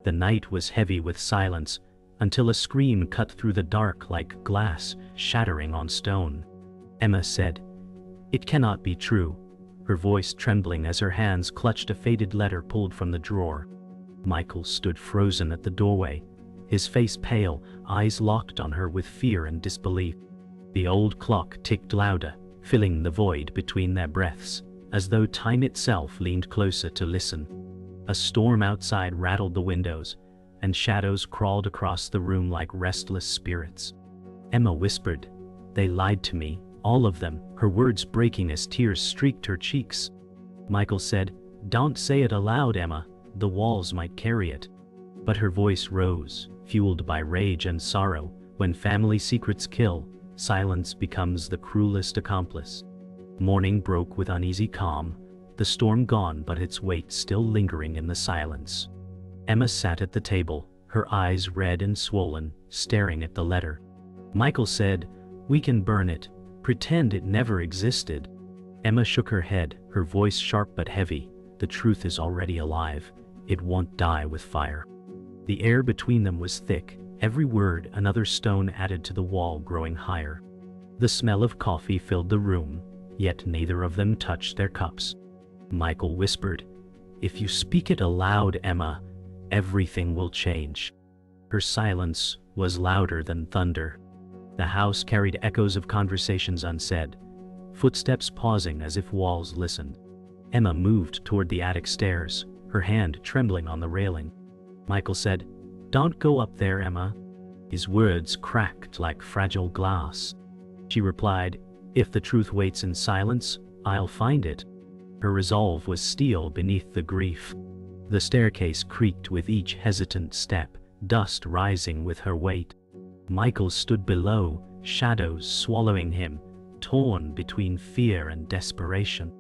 The night was heavy with silence, until a scream cut through the dark like glass shattering on stone. Emma said, "It cannot be true," her voice trembling as her hands clutched a faded letter pulled from the drawer. Michael stood frozen at the doorway, his face pale, eyes locked on her with fear and disbelief. The old clock ticked louder, filling the void between their breaths, as though time itself leaned closer to listen. A storm outside rattled the windows, and shadows crawled across the room like restless spirits. Emma whispered, "They lied to me, all of them," her words breaking as tears streaked her cheeks. Michael said, "Don't say it aloud, Emma, the walls might carry it." But her voice rose, fueled by rage and sorrow. When family secrets kill, silence becomes the cruelest accomplice. Morning broke with uneasy calm, the storm gone but its weight still lingering in the silence. Emma sat at the table, her eyes red and swollen, staring at the letter. Michael said, "We can burn it, pretend it never existed." Emma shook her head, her voice sharp but heavy. "The truth is already alive. It won't die with fire." The air between them was thick, every word another stone added to the wall growing higher. The smell of coffee filled the room, yet neither of them touched their cups. Michael whispered, "If you speak it aloud, Emma, everything will change." Her silence was louder than thunder. The house carried echoes of conversations unsaid, footsteps pausing as if walls listened. Emma moved toward the attic stairs, her hand trembling on the railing. Michael said, "Don't go up there, Emma." His words cracked like fragile glass. She replied, "If the truth waits in silence, I'll find it." Her resolve was steel beneath the grief. The staircase creaked with each hesitant step, dust rising with her weight. Michael stood below, shadows swallowing him, torn between fear and desperation.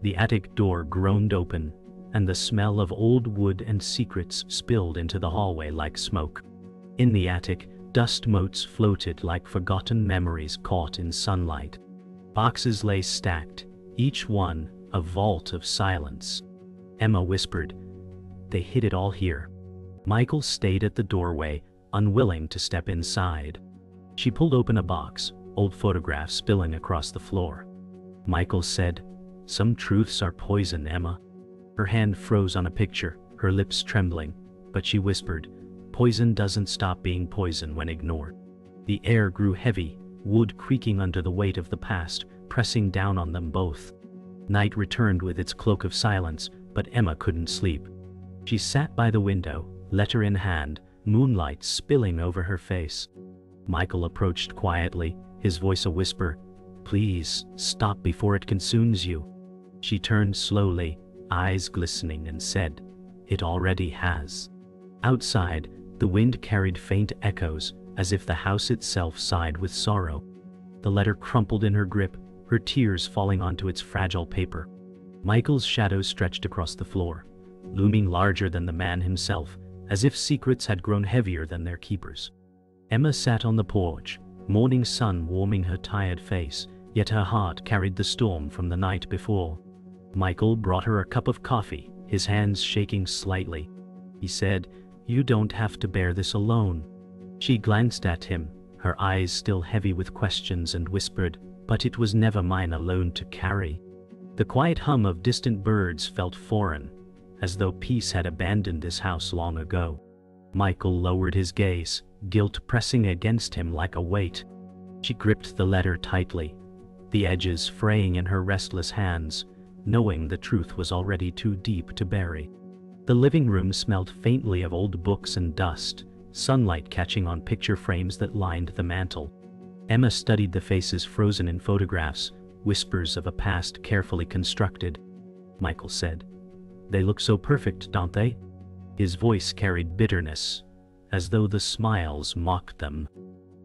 The attic door groaned open, and the smell of old wood and secrets spilled into the hallway like smoke. In the attic, dust motes floated like forgotten memories caught in sunlight. Boxes lay stacked, each one a vault of silence. Emma whispered, "They hid it all here." Michael stayed at the doorway, unwilling to step inside. She pulled open a box, old photographs spilling across the floor. Michael said, "Some truths are poison, Emma." Her hand froze on a picture, her lips trembling, but she whispered, "Poison doesn't stop being poison when ignored." The air grew heavy, wood creaking under the weight of the past, pressing down on them both. Night returned with its cloak of silence, but Emma couldn't sleep. She sat by the window, letter in hand, moonlight spilling over her face. Michael approached quietly, his voice a whisper, "Please, stop before it consumes you." She turned slowly, eyes glistening, and said, "It already has." Outside, the wind carried faint echoes, as if the house itself sighed with sorrow. The letter crumpled in her grip, her tears falling onto its fragile paper. Michael's shadow stretched across the floor, looming larger than the man himself, as if secrets had grown heavier than their keepers. Emma sat on the porch, morning sun warming her tired face, yet her heart carried the storm from the night before. Michael brought her a cup of coffee, his hands shaking slightly. He said, "You don't have to bear this alone." She glanced at him, her eyes still heavy with questions, and whispered, "But it was never mine alone to carry." The quiet hum of distant birds felt foreign, as though peace had abandoned this house long ago. Michael lowered his gaze, guilt pressing against him like a weight. She gripped the letter tightly, the edges fraying in her restless hands, knowing the truth was already too deep to bury. The living room smelled faintly of old books and dust, sunlight catching on picture frames that lined the mantel. Emma studied the faces frozen in photographs, whispers of a past carefully constructed. Michael said, "They look so perfect, don't they?" His voice carried bitterness, as though the smiles mocked them.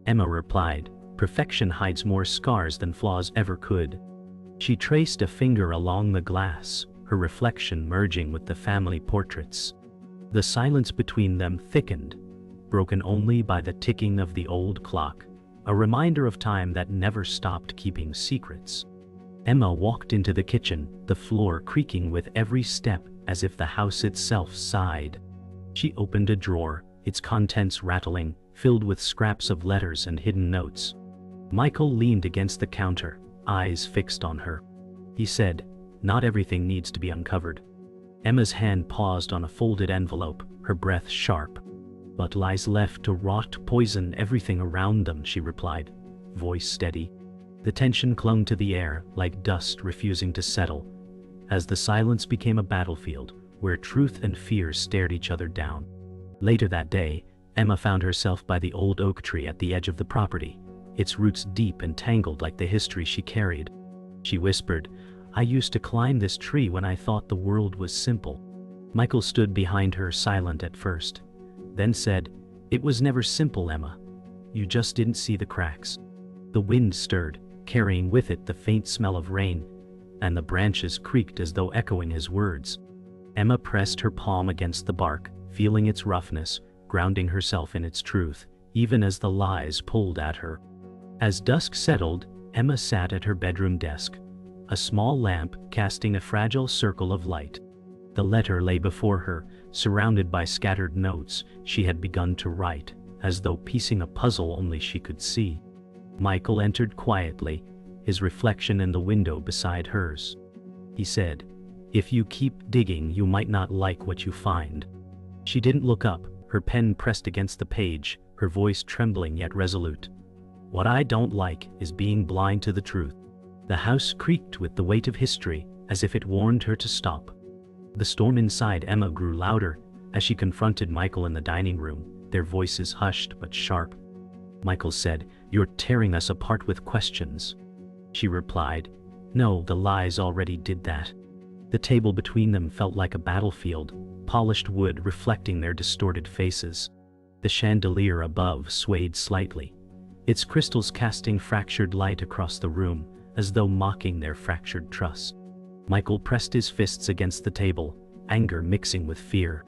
Emma replied, "Perfection hides more scars than flaws ever could." She traced a finger along the glass, her reflection merging with the family portraits. The silence between them thickened, broken only by the ticking of the old clock, a reminder of time that never stopped keeping secrets. Emma walked into the kitchen, the floor creaking with every step as if the house itself sighed. She opened a drawer, its contents rattling, filled with scraps of letters and hidden notes. Michael leaned against the counter, eyes fixed on her. He said, "Not everything needs to be uncovered." Emma's hand paused on a folded envelope, her breath sharp. "But lies left to rot, poison everything around them," she replied, voice steady. The tension clung to the air, like dust refusing to settle, as the silence became a battlefield where truth and fear stared each other down. Later that day, Emma found herself by the old oak tree at the edge of the property, its roots deep and tangled like the history she carried. She whispered, "I used to climb this tree when I thought the world was simple." Michael stood behind her, silent at first, then said, "It was never simple, Emma. You just didn't see the cracks." The wind stirred, carrying with it the faint smell of rain, and the branches creaked as though echoing his words. Emma pressed her palm against the bark, feeling its roughness, grounding herself in its truth, even as the lies pulled at her. As dusk settled, Emma sat at her bedroom desk, a small lamp casting a fragile circle of light. The letter lay before her, surrounded by scattered notes she had begun to write, as though piecing a puzzle only she could see. Michael entered quietly, his reflection in the window beside hers. He said, "If you keep digging, you might not like what you find." She didn't look up, her pen pressed against the page, her voice trembling yet resolute. "What I don't like is being blind to the truth." The house creaked with the weight of history, as if it warned her to stop. The storm inside Emma grew louder as she confronted Michael in the dining room, their voices hushed but sharp. Michael said, "You're tearing us apart with questions." She replied, "No, the lies already did that." The table between them felt like a battlefield, polished wood reflecting their distorted faces. The chandelier above swayed slightly, its crystals casting fractured light across the room, as though mocking their fractured trust. Michael pressed his fists against the table, anger mixing with fear.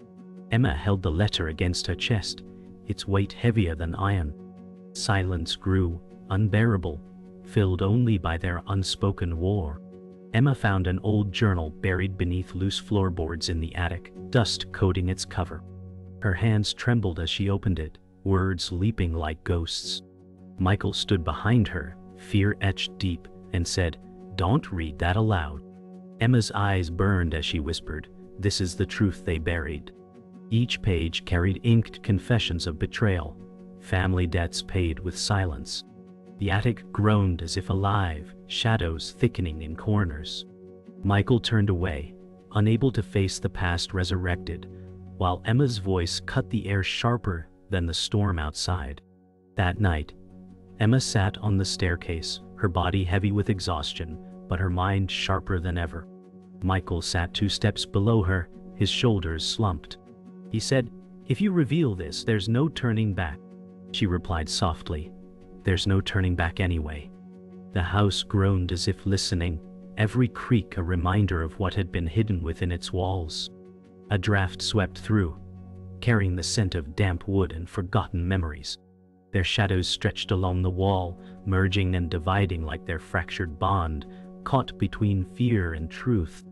Emma held the letter against her chest, its weight heavier than iron. Silence grew, unbearable, filled only by their unspoken war. Emma found an old journal buried beneath loose floorboards in the attic, dust coating its cover. Her hands trembled as she opened it, words leaping like ghosts. Michael stood behind her, fear etched deep, and said, "Don't read that aloud." Emma's eyes burned as she whispered, "This is the truth they buried." Each page carried inked confessions of betrayal, family debts paid with silence. The attic groaned as if alive, shadows thickening in corners. Michael turned away, unable to face the past resurrected, while Emma's voice cut the air sharper than the storm outside. That night, Emma sat on the staircase, her body heavy with exhaustion, but her mind sharper than ever. Michael sat 2 steps below her, his shoulders slumped. He said, "If you reveal this, there's no turning back." She replied softly, "There's no turning back anyway." The house groaned as if listening, every creak a reminder of what had been hidden within its walls. A draft swept through, carrying the scent of damp wood and forgotten memories. Their shadows stretched along the wall, merging and dividing like their fractured bond, caught between fear and truth.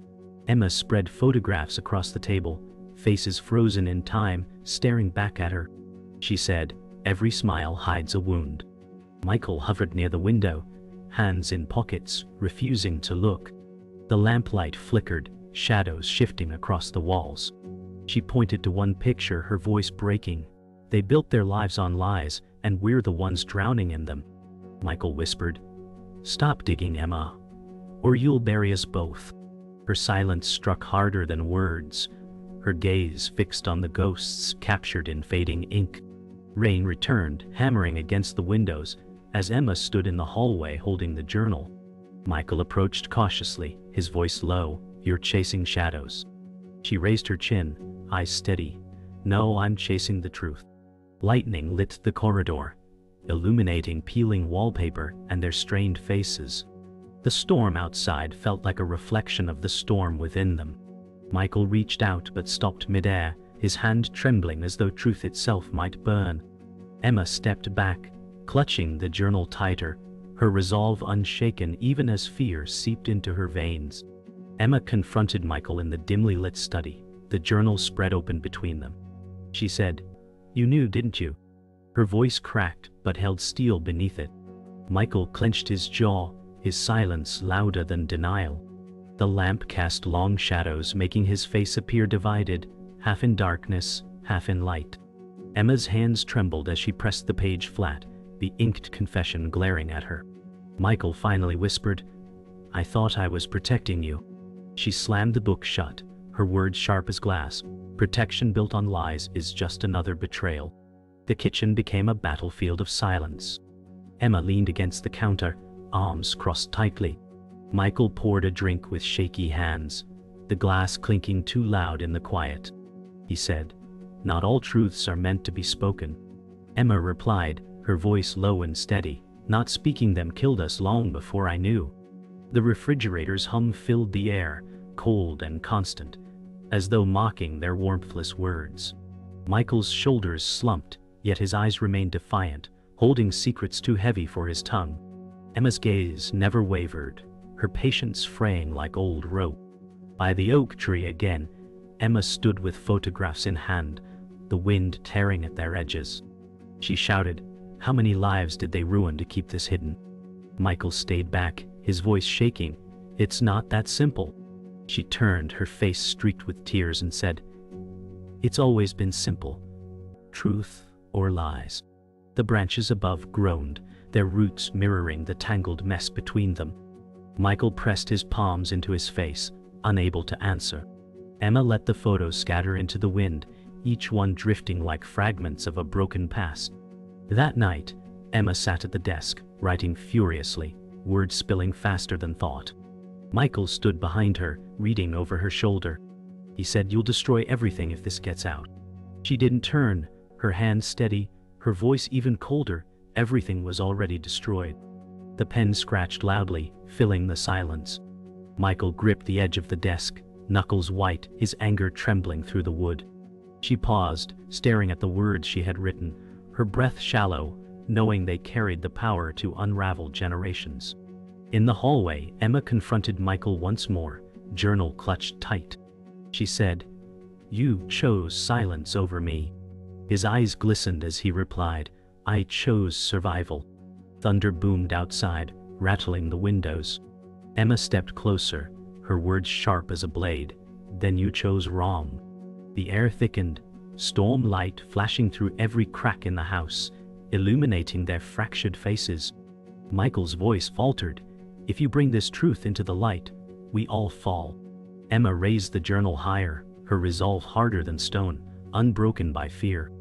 Emma spread photographs across the table, faces frozen in time, staring back at her. She said, "Every smile hides a wound." Michael hovered near the window, hands in pockets, refusing to look. The lamplight flickered, shadows shifting across the walls. She pointed to one picture, her voice breaking. "They built their lives on lies, and we're the ones drowning in them." Michael whispered, "Stop digging, Emma, or you'll bury us both." Her silence struck harder than words, her gaze fixed on the ghosts captured in fading ink. Rain returned, hammering against the windows, as Emma stood in the hallway holding the journal. Michael approached cautiously, his voice low, "You're chasing shadows." She raised her chin, eyes steady. "No, I'm chasing the truth." Lightning lit the corridor, illuminating peeling wallpaper and their strained faces. The storm outside felt like a reflection of the storm within them. Michael reached out but stopped midair, his hand trembling as though truth itself might burn. Emma stepped back, clutching the journal tighter, her resolve unshaken even as fear seeped into her veins. Emma confronted Michael in the dimly lit study, the journal spread open between them. she said. You knew, didn't you? Her voice cracked but held steel beneath it. Michael clenched his jaw, his silence louder than denial. The lamp cast long shadows, making his face appear divided, half in darkness, half in light. Emma's hands trembled as she pressed the page flat, the inked confession glaring at her. Michael finally whispered, I thought I was protecting you. She slammed the book shut, her words sharp as glass. Protection built on lies is just another betrayal. The kitchen became a battlefield of silence. Emma leaned against the counter, arms crossed tightly. Michael poured a drink with shaky hands, the glass clinking too loud in the quiet. He said, Not all truths are meant to be spoken. Emma replied, her voice low and steady, Not speaking them killed us long before I knew. The refrigerator's hum filled the air, cold and constant, as though mocking their warmthless words. Michael's shoulders slumped, yet his eyes remained defiant, holding secrets too heavy for his tongue. Emma's gaze never wavered, her patience fraying like old rope. By the oak tree again, Emma stood with photographs in hand, the wind tearing at their edges. She shouted, How many lives did they ruin to keep this hidden? Michael stayed back, his voice shaking. It's not that simple. She turned, her face streaked with tears, and said, It's always been simple. Truth or lies. The branches above groaned, their roots mirroring the tangled mess between them. Michael pressed his palms into his face, unable to answer. Emma let the photos scatter into the wind, each one drifting like fragments of a broken past. That night, Emma sat at the desk, writing furiously, words spilling faster than thought. Michael stood behind her, reading over her shoulder. He said, You'll destroy everything if this gets out. She didn't turn, her hand steady, her voice even colder. Everything was already destroyed. The pen scratched loudly, filling the silence. Michael gripped the edge of the desk, knuckles white, his anger trembling through the wood. She paused, staring at the words she had written, her breath shallow, knowing they carried the power to unravel generations. In the hallway, Emma confronted Michael once more, journal clutched tight. She said, You chose silence over me. His eyes glistened as he replied, I chose survival. Thunder boomed outside, rattling the windows. Emma stepped closer, her words sharp as a blade. Then you chose wrong. The air thickened, storm light flashing through every crack in the house, illuminating their fractured faces. Michael's voice faltered, If you bring this truth into the light, we all fall. Emma raised the journal higher, her resolve harder than stone, unbroken by fear.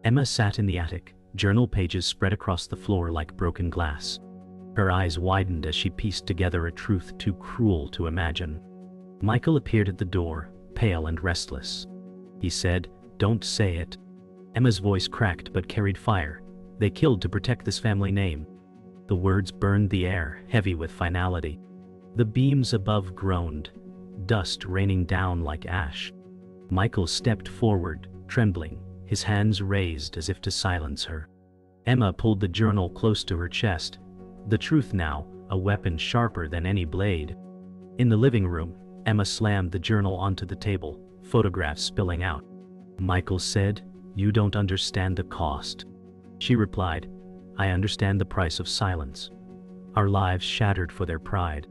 Emma sat in the attic, journal pages spread across the floor like broken glass. Her eyes widened as she pieced together a truth too cruel to imagine. Michael appeared at the door, pale and restless. He said, Don't say it. Emma's voice cracked but carried fire. They killed to protect this family name. The words burned the air, heavy with finality. The beams above groaned, dust raining down like ash. Michael stepped forward, trembling, his hands raised as if to silence her. Emma pulled the journal close to her chest. The truth now, a weapon sharper than any blade. In the living room, Emma slammed the journal onto the table, photographs spilling out. Michael said, You don't understand the cost. She replied, I understand the price of silence. Our lives shattered for their pride.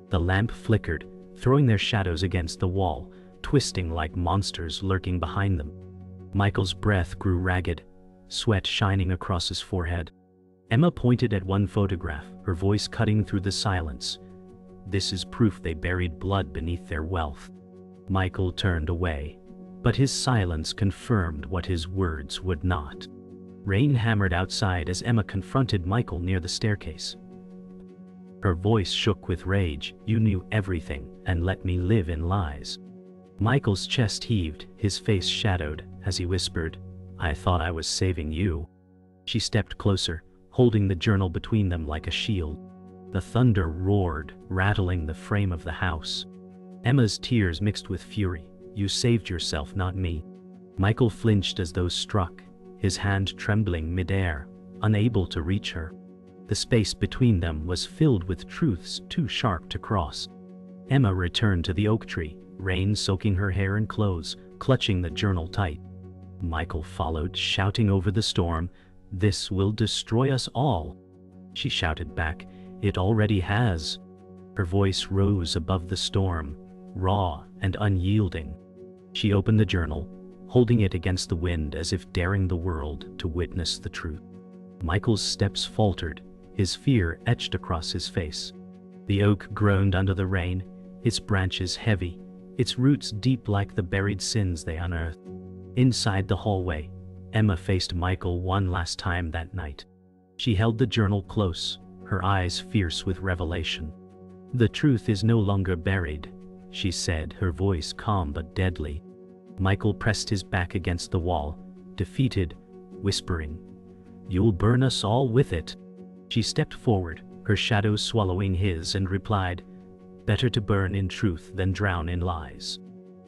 The lamp flickered, throwing their shadows against the wall, twisting like monsters lurking behind them. Michael's breath grew ragged, sweat shining across his forehead. Emma pointed at one photograph, her voice cutting through the silence. This is proof they buried blood beneath their wealth. Michael turned away, but his silence confirmed what his words would not. Rain hammered outside as Emma confronted Michael near the staircase. Her voice shook with rage. You knew everything and let me live in lies. Michael's chest heaved, his face shadowed, as he whispered, I thought I was saving you. She stepped closer, holding the journal between them like a shield. The thunder roared, rattling the frame of the house. Emma's tears mixed with fury. You saved yourself, not me. Michael flinched as though struck, his hand trembling midair, unable to reach her. The space between them was filled with truths too sharp to cross. Emma returned to the oak tree, rain soaking her hair and clothes, clutching the journal tight. Michael followed, shouting over the storm, "This will destroy us all." She shouted back, "It already has." Her voice rose above the storm, raw and unyielding. She opened the journal, holding it against the wind as if daring the world to witness the truth. Michael's steps faltered, his fear etched across his face. The oak groaned under the rain, its branches heavy, its roots deep like the buried sins they unearthed. Inside the hallway, Emma faced Michael one last time that night. She held the journal close, her eyes fierce with revelation. "The truth is no longer buried," she said, her voice calm but deadly. Michael pressed his back against the wall, defeated, whispering, "You'll burn us all with it." She stepped forward, her shadow swallowing his, and replied, "Better to burn in truth than drown in lies."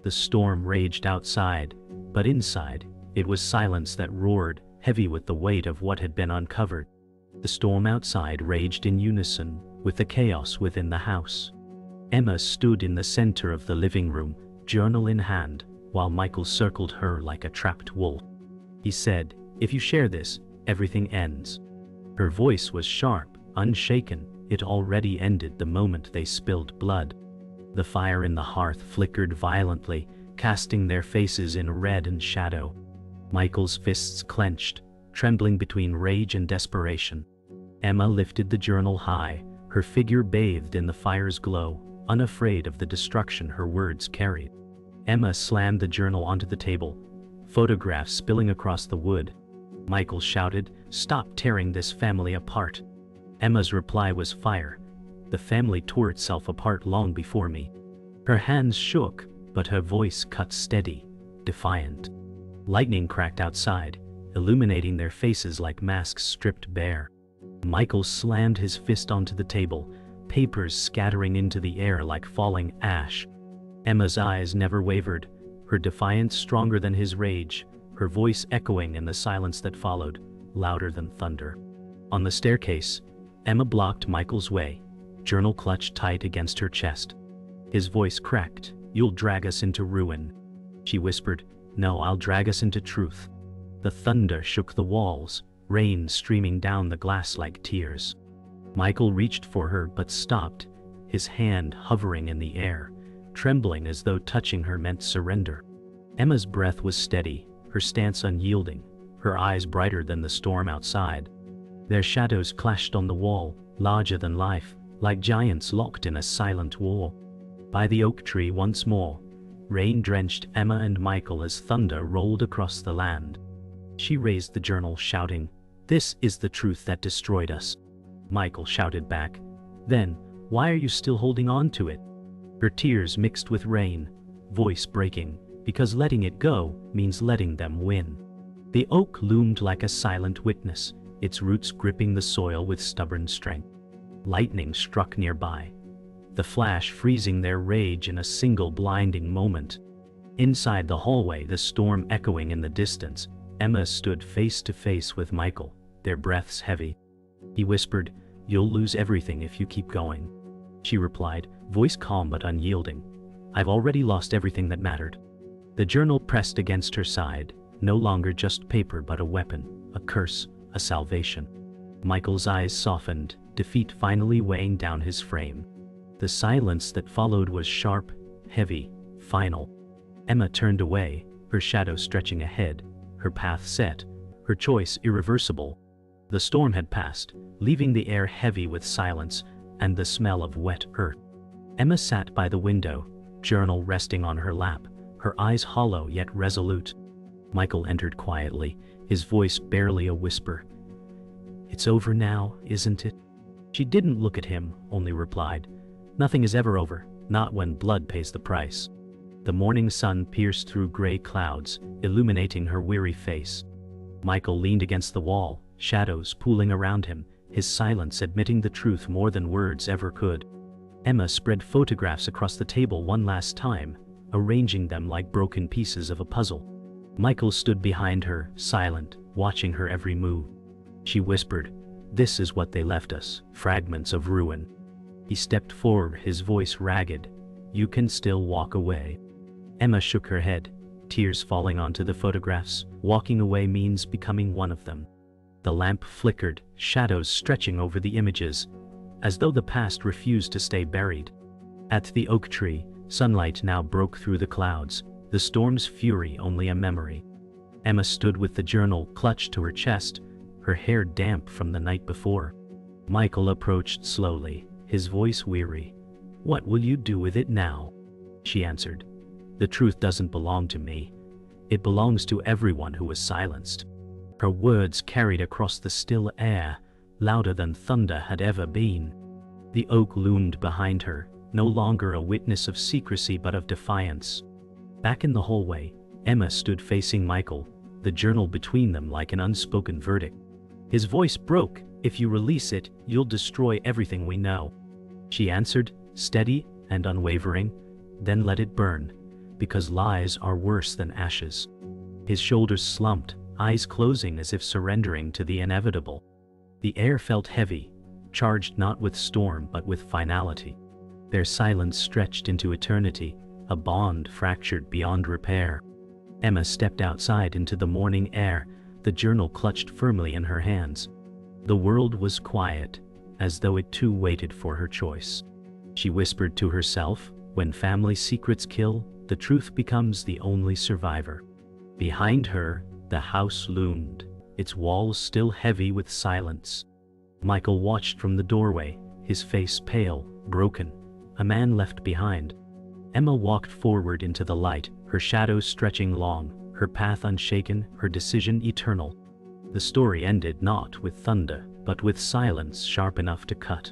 The storm raged outside, but inside, it was silence that roared, heavy with the weight of what had been uncovered. The storm outside raged in unison with the chaos within the house. Emma stood in the center of the living room, journal in hand, while Michael circled her like a trapped wolf. He said, "If you share this, everything ends." Her voice was sharp, unshaken. It already ended the moment they spilled blood. The fire in the hearth flickered violently, casting their faces in red and shadow. Michael's fists clenched, trembling between rage and desperation. Emma lifted the journal high, her figure bathed in the fire's glow, unafraid of the destruction her words carried. Emma slammed the journal onto the table, photographs spilling across the wood. Michael shouted, "Stop tearing this family apart." Emma's reply was fire. "The family tore itself apart long before me." Her hands shook, but her voice cut steady, defiant. Lightning cracked outside, illuminating their faces like masks stripped bare. Michael slammed his fist onto the table, papers scattering into the air like falling ash. Emma's eyes never wavered, her defiance stronger than his rage, her voice echoing in the silence that followed, louder than thunder. On the staircase, Emma blocked Michael's way, journal clutched tight against her chest. His voice cracked, "You'll drag us into ruin." She whispered, "No, I'll drag us into truth." The thunder shook the walls, rain streaming down the glass like tears. Michael reached for her but stopped, his hand hovering in the air, trembling as though touching her meant surrender. Emma's breath was steady, her stance unyielding, her eyes brighter than the storm outside. Their shadows clashed on the wall, larger than life, like giants locked in a silent war. By the oak tree once more, rain drenched Emma and Michael as thunder rolled across the land. She raised the journal, shouting, "This is the truth that destroyed us." Michael shouted back, "Then, why are you still holding on to it?" Her tears mixed with rain, voice breaking, because letting it go means letting them win. The oak loomed like a silent witness, its roots gripping the soil with stubborn strength. Lightning struck nearby, the flash freezing their rage in a single blinding moment. Inside the hallway, the storm echoing in the distance, Emma stood face to face with Michael, their breaths heavy. He whispered, "You'll lose everything if you keep going." She replied, voice calm but unyielding, "I've already lost everything that mattered." The journal pressed against her side, no longer just paper but a weapon, a curse, a salvation. Michael's eyes softened, defeat finally weighing down his frame. The silence that followed was sharp, heavy, final. Emma turned away, her shadow stretching ahead, her path set, her choice irreversible. The storm had passed, leaving the air heavy with silence and the smell of wet earth. Emma sat by the window, journal resting on her lap, her eyes hollow yet resolute. Michael entered quietly, his voice barely a whisper. "It's over now, isn't it?" She didn't look at him, only replied, "Nothing is ever over, not when blood pays the price." The morning sun pierced through gray clouds, illuminating her weary face. Michael leaned against the wall, shadows pooling around him, his silence admitting the truth more than words ever could. Emma spread photographs across the table one last time, arranging them like broken pieces of a puzzle. Michael stood behind her, silent, watching her every move. She whispered, "This is what they left us, fragments of ruin." He stepped forward, his voice ragged, "You can still walk away." Emma shook her head, tears falling onto the photographs. Walking away means becoming one of them. The lamp flickered, shadows stretching over the images, as though the past refused to stay buried. At the oak tree, sunlight now broke through the clouds, the storm's fury only a memory. Emma stood with the journal clutched to her chest, her hair damp from the night before. Michael approached slowly, his voice weary. "What will you do with it now?" She answered. "The truth doesn't belong to me. It belongs to everyone who was silenced." Her words carried across the still air, louder than thunder had ever been. The oak loomed behind her, no longer a witness of secrecy but of defiance. Back in the hallway, Emma stood facing Michael, the journal between them like an unspoken verdict. His voice broke. "If you release it, you'll destroy everything we know." She answered, steady and unwavering, "Then let it burn, because lies are worse than ashes." His shoulders slumped, eyes closing as if surrendering to the inevitable. The air felt heavy, charged not with storm but with finality. Their silence stretched into eternity, a bond fractured beyond repair. Emma stepped outside into the morning air, the journal clutched firmly in her hands. The world was quiet, as though it too waited for her choice. She whispered to herself, "When family secrets kill, the truth becomes the only survivor." Behind her, the house loomed, its walls still heavy with silence. Michael watched from the doorway, his face pale, broken, a man left behind. Emma walked forward into the light, her shadows stretching long, her path unshaken, her decision eternal. The story ended not with thunder, but with silence sharp enough to cut.